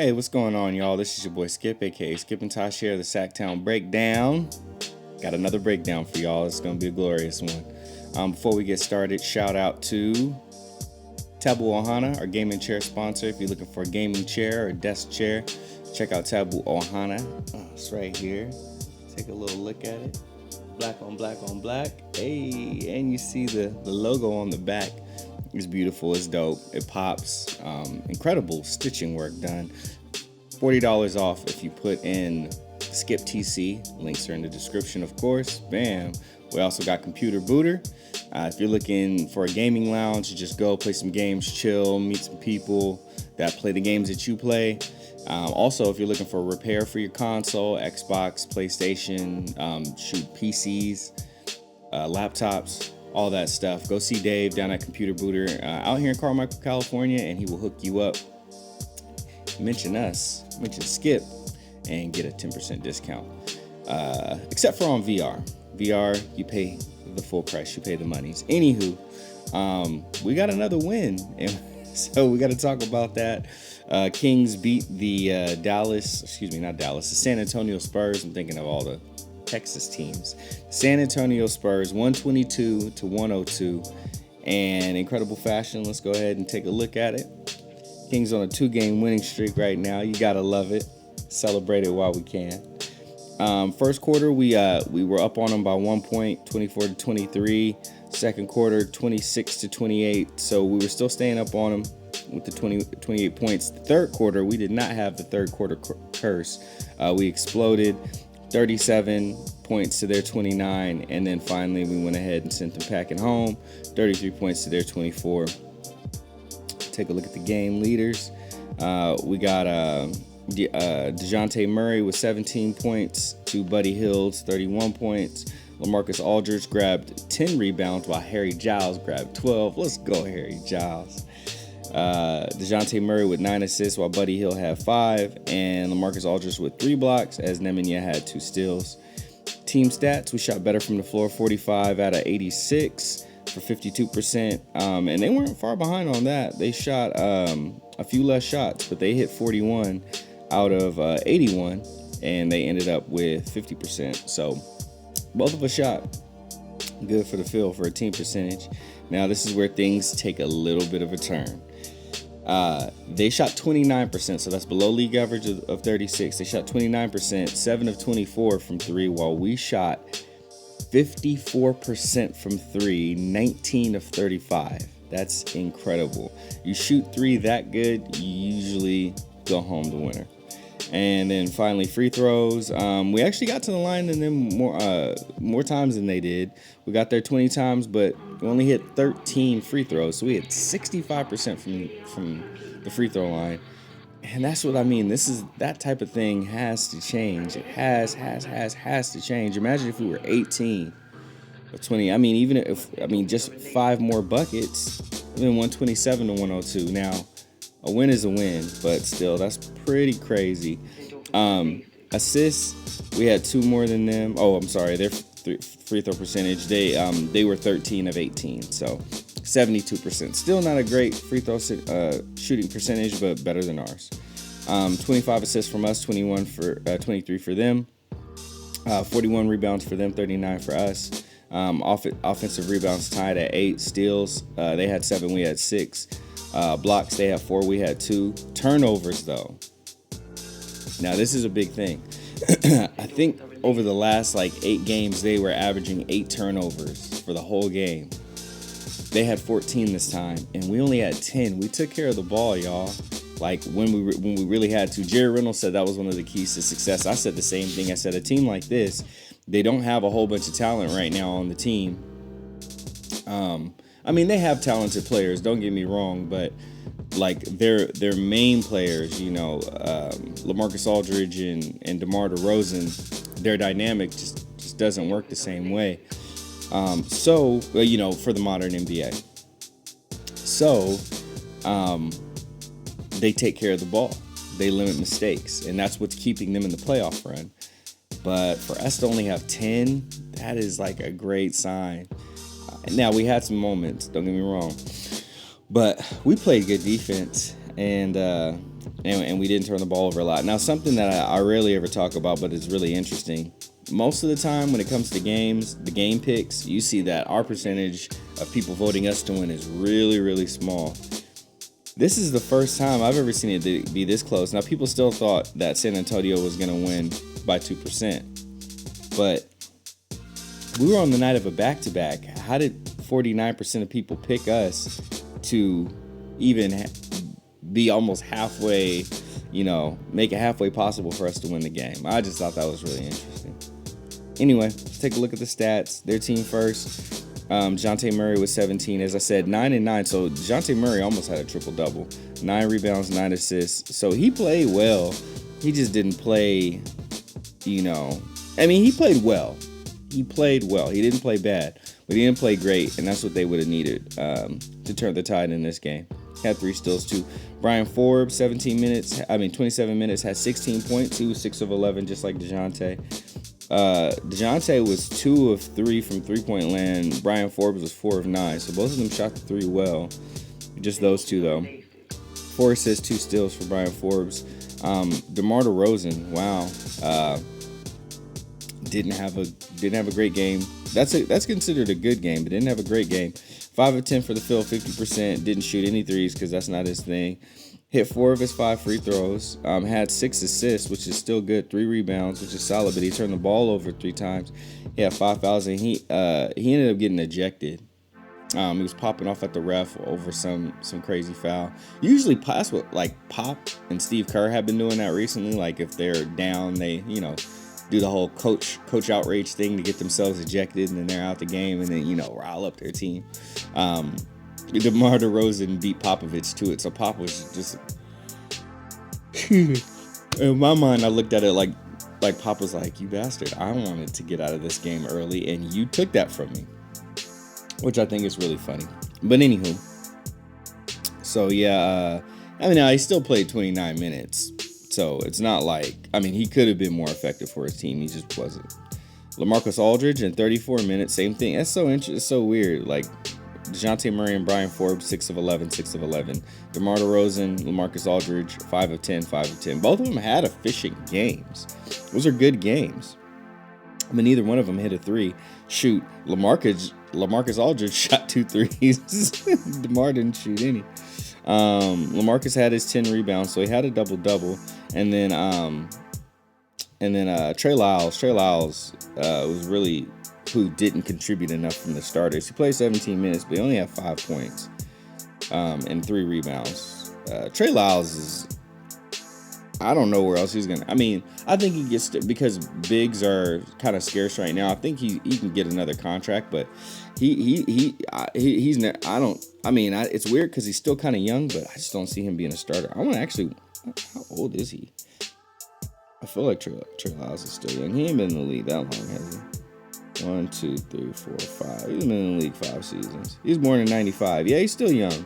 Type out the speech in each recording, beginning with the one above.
Hey, what's going on, y'all? This is your boy Skip, aka Skip and Tosh here, the Sacktown Breakdown. Got another breakdown for y'all. It's going to be a glorious one. Before we get started, shout out to Tabu Ohana, our gaming chair sponsor. If you're looking for a gaming chair or desk chair, check out Tabu Ohana. It's right here. Take a little look at it. Black on black on black. Hey, and you see the logo on the back. It's beautiful. It's dope. It pops. Incredible stitching work done. $40 off if you put in Skip TC. Links are in the description, of course. Bam. We also got Computer Booter. If you're looking for a gaming lounge, you just go play some games, chill, meet some people that play the games that you play. Also, if you're looking for a repair for your console, Xbox, PlayStation, PCs, laptops, all that stuff, go see Dave down at Computer Booter out here in Carmichael, California, and he will hook you up. Mention us, mention Skip, and get a 10% discount. Except for on VR. VR, you pay the full price, you pay the monies. Anywho, we got another win, and so we got to talk about that. Kings beat the the San Antonio Spurs. I'm thinking of all the Texas teams. San Antonio Spurs 122-102, and incredible fashion. Let's go ahead and take a look at it. Kings on a 2-game winning streak right now. You gotta love it. Celebrate it while we can. First quarter, we were up on them by 1 point, 24-23. Second quarter, 26-28. So we were still staying up on them with the 28 points. The third quarter, we did not have the third quarter curse. We exploded. 37 points to their 29, and then finally we went ahead and sent them packing home. 33 points to their 24. Take a look at the game leaders. We got DeJounte Murray with 17 points to Buddy Hield's 31 points. LaMarcus Aldridge grabbed 10 rebounds while Harry Giles grabbed 12. Let's go, Harry Giles. DeJounte Murray with 9 assists while Buddy Hield had 5, and LaMarcus Aldridge with 3 blocks as Nemanja had 2 steals. Team stats, we shot better from the floor, 45 out of 86 for 52%, and they weren't far behind on that. They shot a few less shots, but they hit 41 out of 81, and they ended up with 50%. So both of us shot good for the field for a team percentage. Now this is where things take a little bit of a turn. They shot 29%, so that's below league average of 36. They shot 29%, 7 of 24 from 3, while we shot 54% from 3, 19 of 35. That's incredible. You shoot 3 that good, you usually go home the winner. And then finally, free throws. We actually got to the line than them more times than they did. We got there 20 times, but we only hit 13 free throws. So we had 65% from the free throw line. And that's what I mean. That type of thing has to change. It has to change. Imagine if we were 18 or 20. I mean, just 5 more buckets. I mean, 127-102. Now, a win is a win, but still, that's pretty crazy. Assists, we had 2 more than them. Oh, I'm sorry, their free throw percentage, they were 13 of 18, so 72%. Still not a great free throw shooting percentage, but better than ours. 25 assists from us, 23 for them. 41 rebounds for them, 39 for us. Offensive rebounds tied at 8. Steals, they had 7, we had 6. Blocks, they had 4, we had 2. Turnovers, though. Now, this is a big thing. I think over the last 8 games, they were averaging 8 turnovers for the whole game. They had 14 this time, and we only had 10. We took care of the ball, y'all. When we really had to. Jerry Reynolds said that was one of the keys to success. I said the same thing. I said a team like this, they don't have a whole bunch of talent right now on the team. I mean, they have talented players, don't get me wrong, but their main players, LaMarcus Aldridge and DeMar DeRozan, their dynamic just doesn't work the same way. For the modern NBA. So, they take care of the ball. They limit mistakes, and that's what's keeping them in the playoff run. But for us to only have 10, that is a great sign. Now, we had some moments, don't get me wrong, but we played good defense, and and we didn't turn the ball over a lot. Now, something that I rarely ever talk about, but is really interesting. Most of the time when it comes to games, the game picks, you see that our percentage of people voting us to win is really, really small. This is the first time I've ever seen it be this close. Now, people still thought that San Antonio was going to win by 2%. But we were on the night of a back-to-back. How did 49% of people pick us to even be almost halfway, make it halfway possible for us to win the game? I just thought that was really interesting. Anyway, let's take a look at the stats. Their team first. DeJounte Murray was 17. As I said, 9 and 9. So DeJounte Murray almost had a triple-double. 9 rebounds, 9 assists. So he played well. He just didn't play, he played well. He played well. He didn't play bad, but he didn't play great, and that's what they would have needed to turn the tide in this game. Had 3 steals, too. Brian Forbes, 27 minutes, had 16 points. He was 6 of 11, just like DeJounte. DeJounte was 2 of 3 from three-point land. Brian Forbes was 4 of 9. So both of them shot the 3 well. Just those two, though. 4 assists, 2 steals for Brian Forbes. DeMar DeRozan, wow. Didn't have a great game. That's considered a good game, but didn't have a great game. 5 of 10 for the field, 50%. Didn't shoot any threes because that's not his thing. Hit 4 of his 5 free throws. Had 6 assists, which is still good. 3 rebounds, which is solid. But he turned the ball over 3 times. He had 5 fouls, and he ended up getting ejected. He was popping off at the ref over some crazy foul. Usually, that's what Pop and Steve Kerr have been doing that recently. Like if they're down, they do the whole coach outrage thing to get themselves ejected, and then they're out the game, and then rile up their team. DeMar DeRozan beat Popovich to it, so Pop was just. In my mind, I looked at it like Pop was like, "You bastard! I wanted to get out of this game early, and you took that from me," which I think is really funny. But anywho, so yeah, he still played 29 minutes, so it's not like he could have been more effective for his team. He just wasn't. LaMarcus Aldridge in 34 minutes, same thing. That's so interesting. It's so weird. Like DeJounte Murray and Brian Forbes, 6 of 11, 6 of 11. DeMar DeRozan, LaMarcus Aldridge, 5 of 10, 5 of 10. Both of them had efficient games. Those are good games. Neither one of them hit a 3. Shoot, LaMarcus Aldridge shot 2 threes. DeMar didn't shoot any. LaMarcus had his 10 rebounds, so he had a double-double. And then Trey Lyles was really who didn't contribute enough from the starters. He played 17 minutes, but he only had 5 points and 3 rebounds. Trey Lyles is, I don't know where else he's gonna. I think he gets because bigs are kind of scarce right now. I think he can get another contract, but he's. It's weird because he's still kind of young, but I just don't see him being a starter. I want to actually. How old is he? I feel like Trey Lyles is still young. He ain't been in the league that long, has he? 1, 2, 3, 4, 5. He's been in the league 5 seasons. He's born in 95. Yeah, he's still young.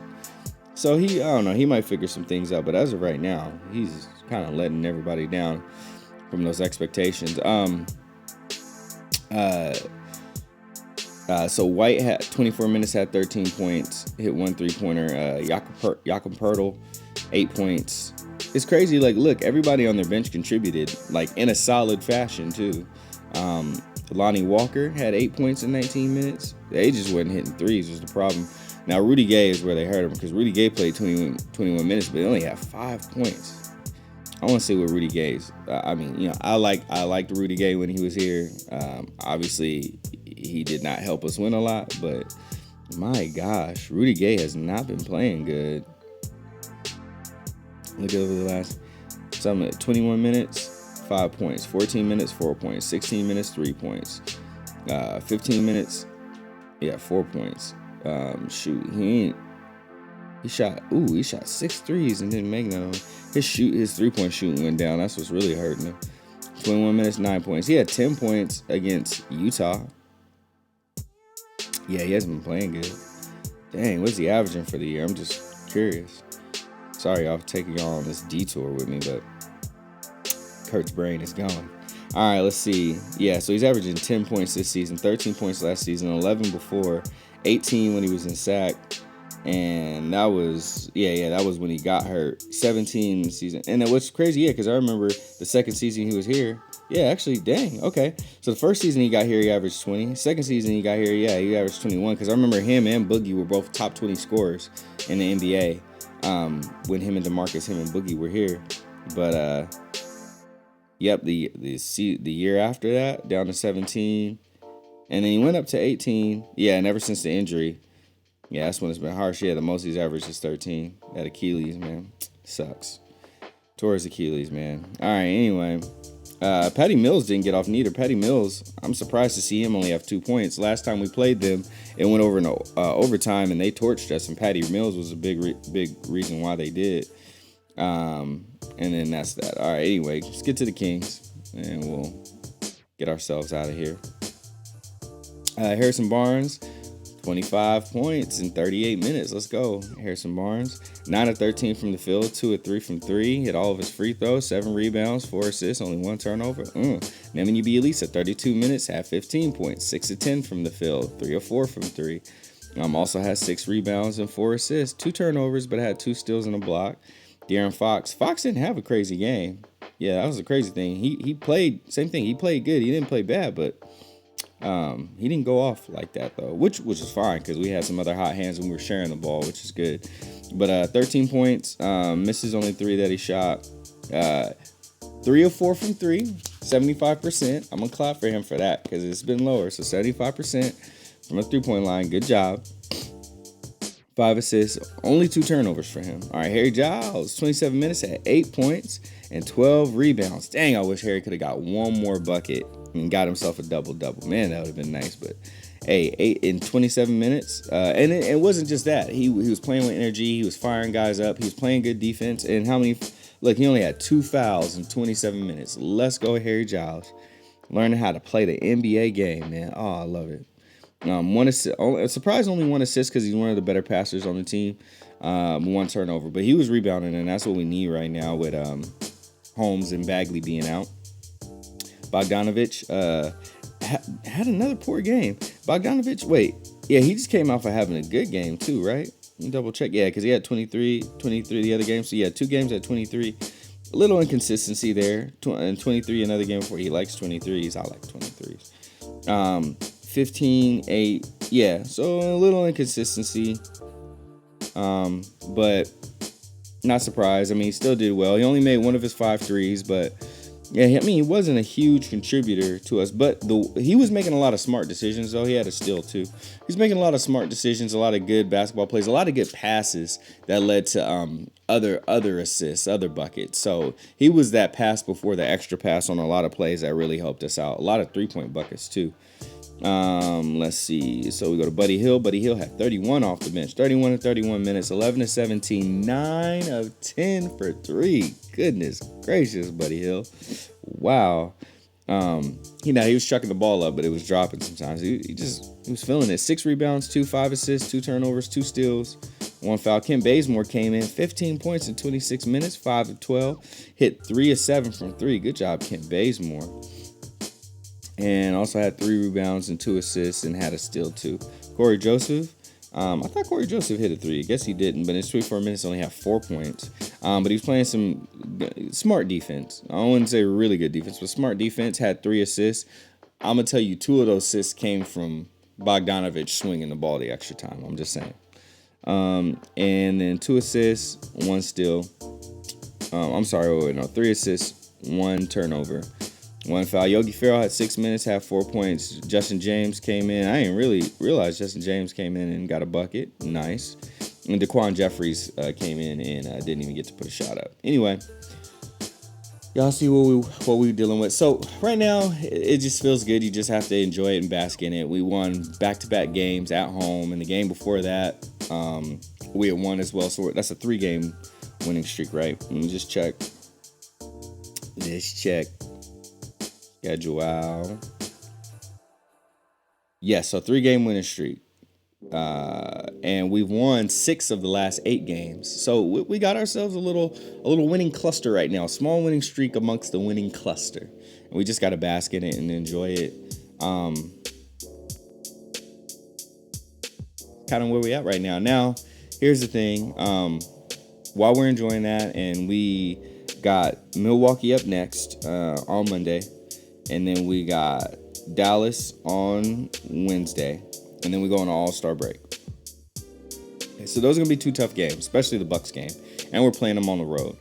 So I don't know, he might figure some things out, but as of right now, he's kind of letting everybody down from those expectations. So White had 24 minutes, had 13 points, hit 1 3-pointer. Jakob Poeltl, 8 points. It's crazy. Look, everybody on their bench contributed, in a solid fashion too. Lonnie Walker had 8 points in 19 minutes. They just wasn't hitting threes was the problem. Now, Rudy Gay is where they hurt him because Rudy Gay played 21 minutes, but he only had 5 points. I want to see what Rudy Gay's. I liked Rudy Gay when he was here. Obviously, he did not help us win a lot, but my gosh, Rudy Gay has not been playing good. Look over the last 21 minutes, 5 points. 14 minutes, 4 points. 16 minutes, 3 points. 15 minutes, 4 points. He shot 6 threes and didn't make none of them. His 3-point shooting went down. That's what's really hurting him. 21 minutes, 9 points. He had 10 points against Utah. Yeah, he hasn't been playing good. Dang, what's he averaging for the year? I'm just curious. Sorry, y'all for taking y'all on this detour with me, but Kurt's brain is going. All right, let's see. Yeah, so he's averaging 10 points this season, 13 points last season, 11 before, 18 when he was in SAC. And that was, that was when he got hurt. 17 season. And it was crazy, because I remember the second season he was here. Yeah, actually, dang, okay. So the first season he got here, he averaged 20. Second season he got here, he averaged 21. Because I remember him and Boogie were both top 20 scorers in the NBA when him and DeMarcus, him and Boogie were here. But, the year after that, down to 17. And then he went up to 18. Yeah, and ever since the injury, that's when it's been harsh. Yeah, the most he's averaged is 13. That Achilles, man. Sucks. Tore his Achilles, man. All right, anyway. Patty Mills didn't get off neither. Patty Mills, I'm surprised to see him only have 2 points. Last time we played them, it went over in overtime, and they torched us, and Patty Mills was a big reason why they did. And then that's that. All right, anyway, let's get to the Kings, and we'll get ourselves out of here. Harrison Barnes, 25 points in 38 minutes. Let's go. Harrison Barnes, 9 of 13 from the field, 2 of 3 from 3. Hit all of his free throws, 7 rebounds, 4 assists, only 1 turnover. Nemanja Bjelica, 32 minutes, had 15 points, 6 of 10 from the field, 3 of 4 from 3. Also has 6 rebounds and 4 assists, 2 turnovers, but had 2 steals and a block. De'Aaron Fox. Fox didn't have a crazy game. Yeah, that was a crazy thing. He played, same thing, he played good. He didn't play bad, but he didn't go off like that, though, which is fine because we had some other hot hands when we were sharing the ball, which is good. But 13 points, misses only 3 that he shot. 3 of 4 from 3, 75%. I'm going to clap for him for that because it's been lower. So 75% from a three-point line. Good job. 5 assists, only 2 turnovers for him. All right, Harry Giles, 27 minutes, had 8 points and 12 rebounds. Dang, I wish Harry could have got one more bucket and got himself a double-double. Man, that would have been nice. But, hey, 8 in 27 minutes. And it wasn't just that. He was playing with energy. He was firing guys up. He was playing good defense. And how many – look, he only had 2 fouls in 27 minutes. Let's go, Harry Giles. Learning how to play the NBA game, man. Oh, I love it. 1 assist, surprised only 1 assist because he's one of the better passers on the team. 1 turnover, but he was rebounding, and that's what we need right now with Holmes and Bagley being out. Bogdanovich had another poor game. Bogdanovich, he just came out for having a good game too, right? Let me double check. Yeah, because he had 23 the other game. So, 2 games at 23. A little inconsistency there. And 23 another game before. He likes 23s. I like 23s. 15, 8. Yeah, so a little inconsistency. But not surprised. I mean, he still did well. He only made 1 of his 5 threes, but yeah, I mean, he wasn't a huge contributor to us, but he was making a lot of smart decisions, though. He had a steal, too. He's making a lot of smart decisions, a lot of good basketball plays, a lot of good passes that led to other assists, other buckets. So he was that pass before the extra pass on a lot of plays that really helped us out. A lot of 3-point buckets, too. Let's see. So we go to Buddy Hield. Buddy Hield had 31 off the bench. 31 to 31 minutes. 11 to 17. 9 of 10 for 3. Goodness gracious, Buddy Hield. Wow. He was chucking the ball up, but it was dropping sometimes. He was feeling it. 6 rebounds, 5 assists, 2 turnovers, 2 steals, 1 foul. Ken Bazemore came in, 15 points in 26 minutes, 5 of 12. Hit 3 of 7 from 3. Good job, Ken Bazemore. And also had 3 rebounds and 2 assists and had a steal too. Corey Joseph. I thought Corey Joseph hit a 3. I guess he didn't, but in his 24 minutes only had 4 points. But he was playing some smart defense. I wouldn't say really good defense, but smart defense. Had 3 assists. I'm going to tell you 2 of those assists came from Bogdanovich swinging the ball the extra time. I'm just saying. And then 2 assists, 1 steal. 3 assists, 1 turnover. 1 foul. Yogi Ferrell had 6 minutes, had 4 points. Justin James came in. I didn't really realize Justin James came in and got a bucket. Nice. And Daquan Jeffries came in and didn't even get to put a shot up. Anyway, y'all see what we dealing with. So right now, it just feels good. You just have to enjoy it and bask in it. We won back-to-back games at home. And the game before that, we had won as well. So that's a 3-game winning streak, right? Let me just check. Let's check. Schedule. Yes, so 3-game winning streak. And we've won 6 of the last 8 games. So we got ourselves a little winning cluster right now. Small winning streak amongst the winning cluster. And we just got to bask in it and enjoy it. Kind of where we at right now. Now, here's the thing. While we're enjoying that, and we got Milwaukee up next on Monday, and then we got Dallas on Wednesday, and then we go on an All-Star break. Okay, so those are gonna be two tough games, especially the Bucks game, and we're playing them on the road.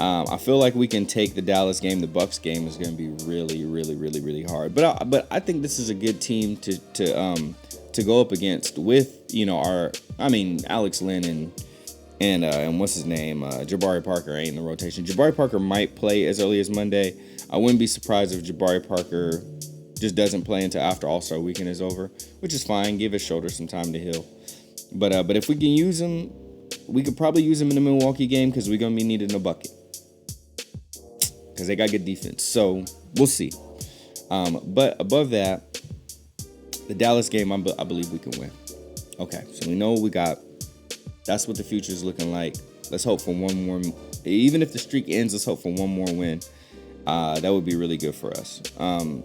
I feel like we can take the Dallas game. The Bucks game is going to be really, really, really, really hard. But I think this is a good team to go up against with Alex Lynn and what's his name, Jabari Parker ain't in the rotation. Jabari Parker might play as early as Monday. I wouldn't be surprised if Jabari Parker just doesn't play until after All-Star weekend is over, which is fine. Give his shoulder some time to heal. But if we can use him, we could probably use him in the Milwaukee game because we're going to be needing a bucket. Because they got good defense. So, we'll see. But above that, the Dallas game, I believe we can win. Okay, so we know what we got. That's what the future is looking like. Let's hope for one more. Even if the streak ends, let's hope for one more win. That would be really good for us. We're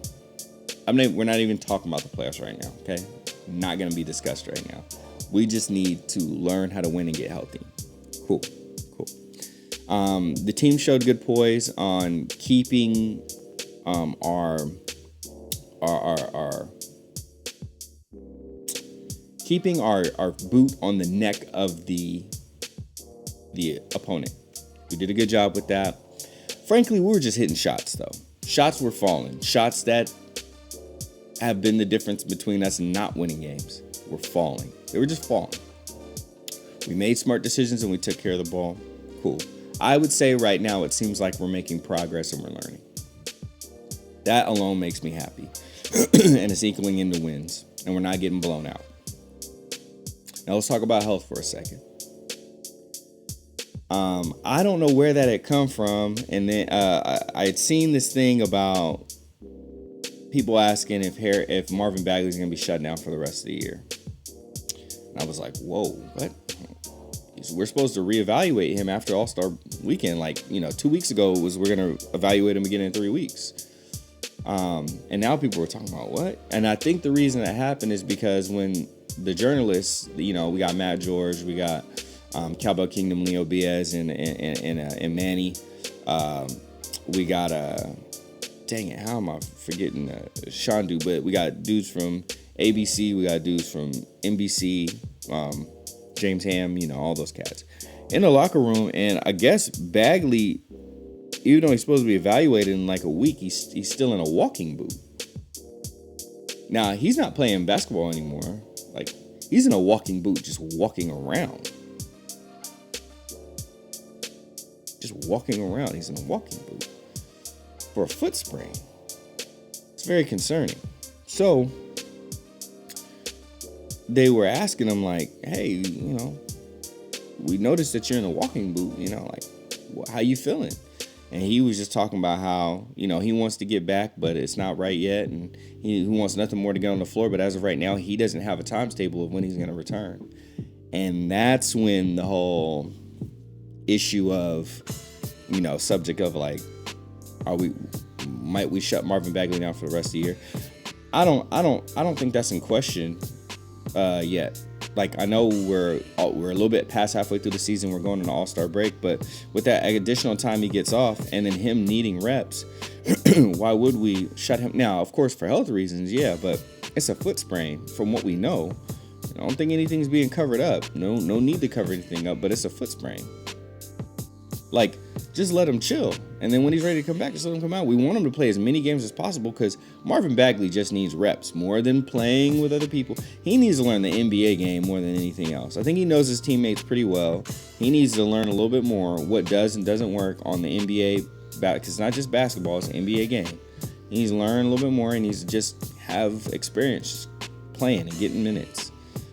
not even talking about the playoffs right now, okay? Not going to be discussed right now. We just need to learn how to win and get healthy. Cool. The team showed good poise on keeping our boot on the neck of the opponent. We did a good job with that. Frankly, we were just hitting shots though. Shots were falling. Shots that have been the difference between us not winning games were falling. They were just falling. We made smart decisions and we took care of the ball. Cool. I would say right now it seems like we're making progress and we're learning. That alone makes me happy. And it's equaling into wins. And we're not getting blown out. Now let's talk about health for a second. I don't know where that had come from. And then I had seen this thing about people asking if Marvin Bagley's going to be shut down for the rest of the year. And I was like, whoa, what? We're supposed to reevaluate him after All-Star weekend. 2 weeks ago we're going to evaluate him again in 3 weeks. And now people were talking about what? And I think the reason that happened is because when the journalists, we got Matt George, we got Cowbell Kingdom, Leo Biaz, and Manny. We got dang it, how am I forgetting Shandu? But we got dudes from ABC, we got dudes from NBC, James Ham, all those cats in the locker room. And I guess Bagley, even though he's supposed to be evaluated in like a week, he's still in a walking boot. Now, he's not playing basketball anymore. Like, he's in a walking boot, just walking around. Just walking around. He's in a walking boot for a foot sprain. It's very concerning. So they were asking him like, hey, we noticed that you're in a walking boot, how you feeling? And he was just talking about how, he wants to get back, but it's not right yet. And he wants nothing more to get on the floor. But as of right now, he doesn't have a timetable of when he's going to return. And that's when the whole issue of, subject of like, might we shut Marvin Bagley down for the rest of the year? I don't think that's in question yet. Like, I know we're a little bit past halfway through the season. We're going on an All-Star break, but with that additional time he gets off and then him needing reps, why would we shut him? Now, of course, for health reasons, yeah, but it's a foot sprain from what we know. I don't think anything's being covered up. No need to cover anything up, but it's a foot sprain. Like, just let him chill. And then when he's ready to come back, just let him come out. We want him to play as many games as possible because Marvin Bagley just needs reps more than playing with other people. He needs to learn the NBA game more than anything else. I think he knows his teammates pretty well. He needs to learn a little bit more what does and doesn't work on the NBA, because it's not just basketball, it's an NBA game. He needs to learn a little bit more and he needs to just have experience playing and getting minutes.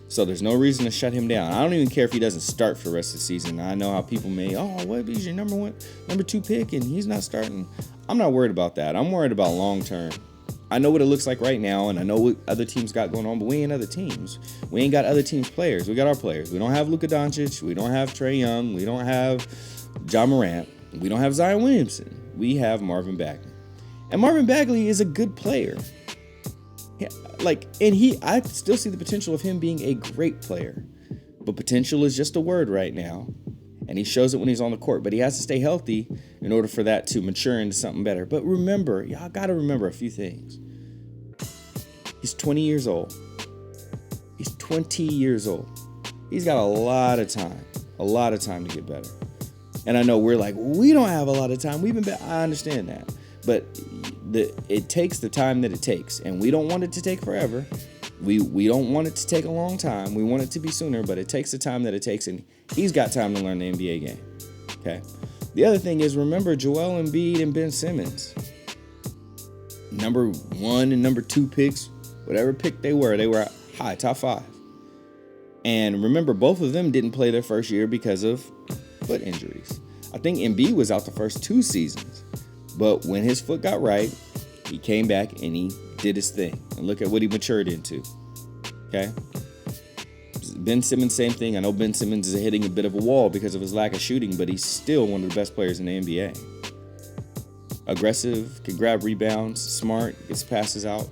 So there's no reason to shut him down. I don't even care if he doesn't start for the rest of the season. I know how people may, what, he's your number 2 pick and he's not starting. I'm not worried about that. I'm worried about long term. I know what it looks like right now, and I know what other teams got going on, but we ain't other teams. We ain't got other teams' players. We got our players. We don't have Luka Doncic. We don't have Trae Young. We don't have Ja Morant. We don't have Zion Williamson. We have Marvin Bagley. And Marvin Bagley is a good player. I still see the potential of him being a great player. But potential is just a word right now. And he shows it when he's on the court. But he has to stay healthy in order for that to mature into something better. But remember, y'all got to remember a few things. He's 20 years old. He's 20 years old. He's got a lot of time to get better. And I know we're like, we don't have a lot of time. I understand that. But it takes the time that it takes. And we don't want it to take forever. We don't want it to take a long time. We want it to be sooner, but it takes the time that it takes. And he's got time to learn the NBA game. Okay. The other thing is, remember Joel Embiid and Ben Simmons. Number 1 and number 2 picks, whatever pick they were high, top 5. And remember, both of them didn't play their first year because of foot injuries. I think Embiid was out the first 2 seasons. But when his foot got right, he came back and he did his thing. And look at what he matured into. Okay? Ben Simmons, same thing. I know Ben Simmons is hitting a bit of a wall because of his lack of shooting, but he's still one of the best players in the NBA. Aggressive, can grab rebounds, smart, gets passes out.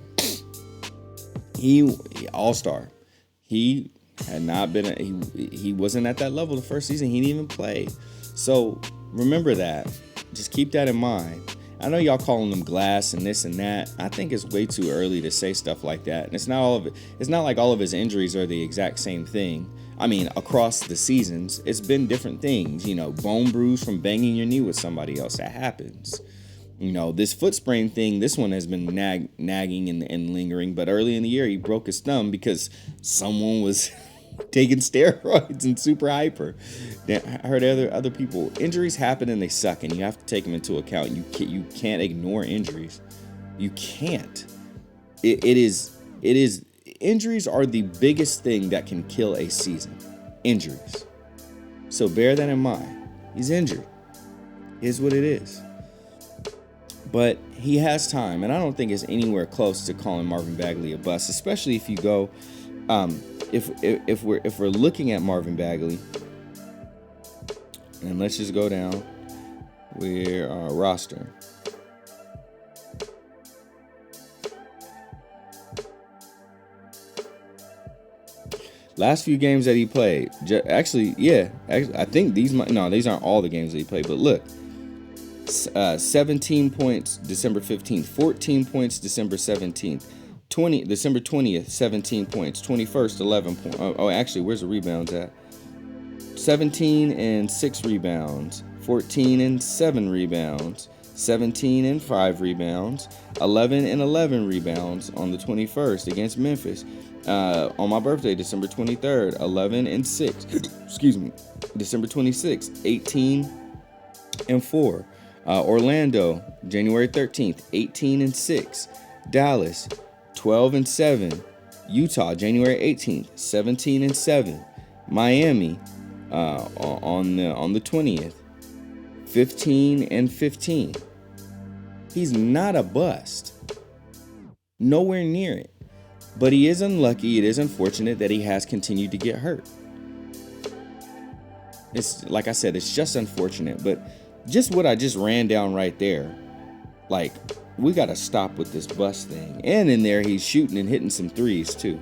He all-star. He had not been, he wasn't at that level the first season. He didn't even play. So remember that. Just keep that in mind. I know y'all calling them glass and this and that. I think it's way too early to say stuff like that. And it's not like all of his injuries are the exact same thing. I mean, across the seasons, it's been different things. Bone bruise from banging your knee with somebody else. That happens. This foot sprain thing, this one has been nagging and lingering. But early in the year, he broke his thumb because someone was taking steroids and super hyper. I heard other people. Injuries happen and they suck, and you have to take them into account. You can't ignore injuries. You can't. It is. Injuries are the biggest thing that can kill a season. Injuries. So bear that in mind. He's injured. Is what it is. But he has time, and I don't think it's anywhere close to calling Marvin Bagley a bust, especially if you go. If we're looking at Marvin Bagley, and let's just go down, we're our roster. Last few games that he played, I think these aren't all the games that he played, but look, 17 points December 15th, 14 points December 17th. December 20th, 17 points. 21st, 11 points. Actually, where's the rebounds at? 17 and 6 rebounds. 14 and 7 rebounds. 17 and 5 rebounds. 11 and 11 rebounds on the 21st against Memphis. On my birthday, December 23rd, 11 and 6. Excuse me. December 26th, 18 and 4. Orlando, January 13th, 18 and 6. Dallas, 12 and 7. Utah, January 18th, 17 and 7. Miami, on the 20th, 15 and 15. He's not a bust. Nowhere near it. But he is unlucky. It is unfortunate that he has continued to get hurt. It's like I said, it's just unfortunate. But just what I just ran down right there, like, we got to stop with this bust thing. And in there, he's shooting and hitting some threes, too.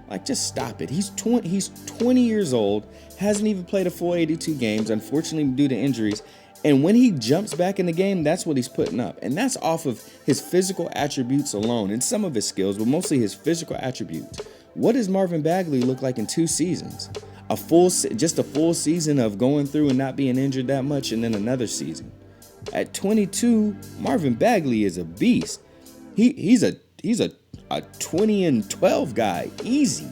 Like, just stop it. He's 20 years old, hasn't even played a full 82 games, unfortunately, due to injuries. And when he jumps back in the game, that's what he's putting up. And that's off of his physical attributes alone, and some of his skills, but mostly his physical attributes. What does Marvin Bagley look like in 2 seasons? Just a full season of going through and not being injured that much, and then another season. At 22, Marvin Bagley is a beast. He's a 20 and 12 guy, easy.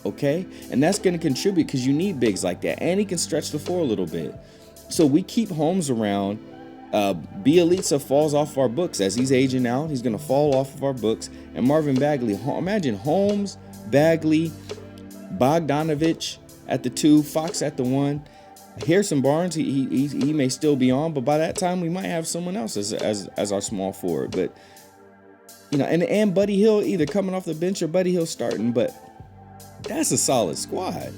Okay? And that's going to contribute because you need bigs like that. And he can stretch the floor a little bit. So we keep Holmes around. Bielitsa falls off our books. As he's aging out, he's going to fall off of our books. And Marvin Bagley, imagine Holmes, Bagley, Bogdanovich at the 2, Fox at the 1. Harrison Barnes, he may still be on, but by that time we might have someone else as our small forward. But and Buddy Hill either coming off the bench or Buddy Hill starting. But that's a solid squad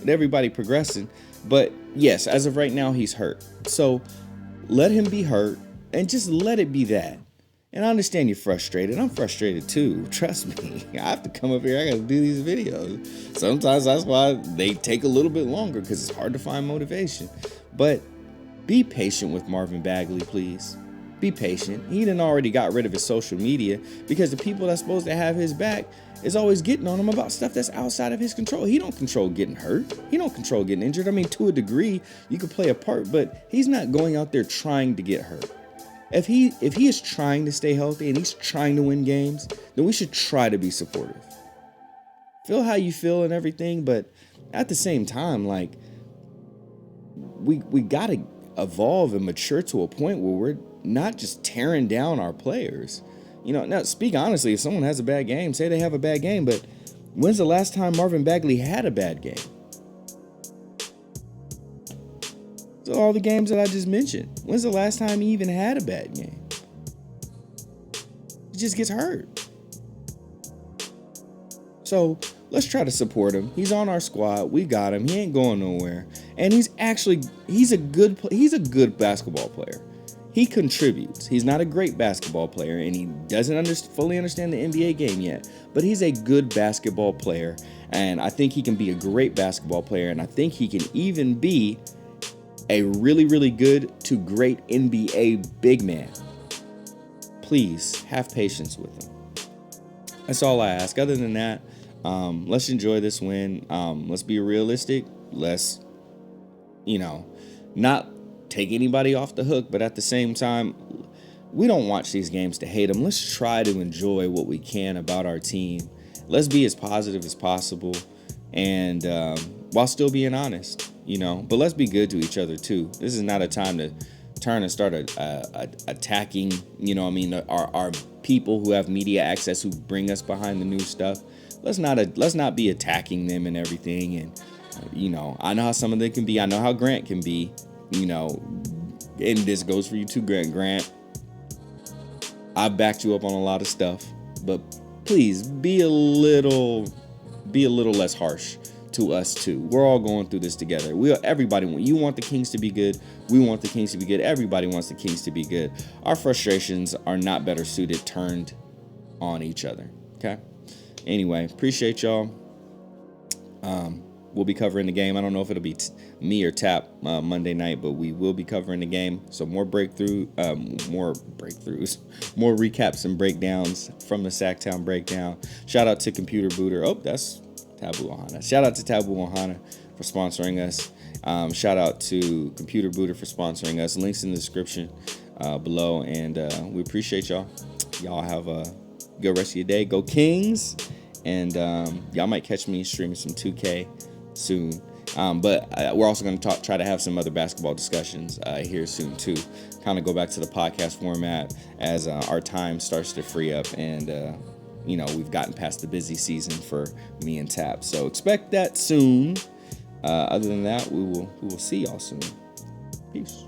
and everybody progressing. But yes, as of right now, he's hurt. So let him be hurt and just let it be that. And I understand you're frustrated. I'm frustrated too. Trust me. I have to come up here. I got to do these videos. Sometimes that's why they take a little bit longer, because it's hard to find motivation. But be patient with Marvin Bagley, please. Be patient. He done already got rid of his social media, because the people that's supposed to have his back is always getting on him about stuff that's outside of his control. He don't control getting hurt. He don't control getting injured. I mean, to a degree, you could play a part, but he's not going out there trying to get hurt. If he is trying to stay healthy and he's trying to win games, then we should try to be supportive. Feel how you feel and everything, but at the same time, like, we got to evolve and mature to a point where we're not just tearing down our players. Now, speak honestly, if someone has a bad game, say they have a bad game, but when's the last time Marvin Bagley had a bad game? So all the games that I just mentioned, when's the last time he even had a bad game? He just gets hurt. So let's try to support him. He's on our squad. We got him. He ain't going nowhere. And he's a good basketball player. He contributes. He's not a great basketball player, and he doesn't fully understand the NBA game yet. But he's a good basketball player, and I think he can be a great basketball player, and I think he can even be a really, really good to great NBA big man. Please have patience with him. That's all I ask. Other than that, let's enjoy this win. Let's be realistic. Let's, not take anybody off the hook, but at the same time, we don't watch these games to hate them. Let's try to enjoy what we can about our team. Let's be as positive as possible, and while still being honest. But let's be good to each other too. This is not a time to turn and start attacking, our people who have media access, who bring us behind the news stuff. Let's not be attacking them and everything. And I know how some of them can be. I know how Grant can be. And this goes for you too, Grant. I've backed you up on a lot of stuff, but please be a little less harsh to us too. We're all going through this together. Everybody, when you want the Kings to be good, we want the Kings to be good. Everybody wants the Kings to be good. Our frustrations are not better suited turned on each other. Okay. Anyway, appreciate y'all. We'll be covering the game. I don't know if it'll be me or Tap Monday night, but we will be covering the game. So more breakthroughs, more recaps and breakdowns from the Sacktown breakdown. Shout out to Computer Booter. Oh, that's Tabu Ohana. Shout out to Tabu Ohana for sponsoring us. Shout out to Computer Booter for sponsoring us. Links in the description below. And we appreciate y'all. Y'all have a good rest of your day. Go Kings. And y'all might catch me streaming some 2K soon. But we're also going to try to have some other basketball discussions here soon too. Kind of go back to the podcast format as our time starts to free up, and we've gotten past the busy season for me and Tap. So expect that soon. Other than that, we will see y'all soon. Peace.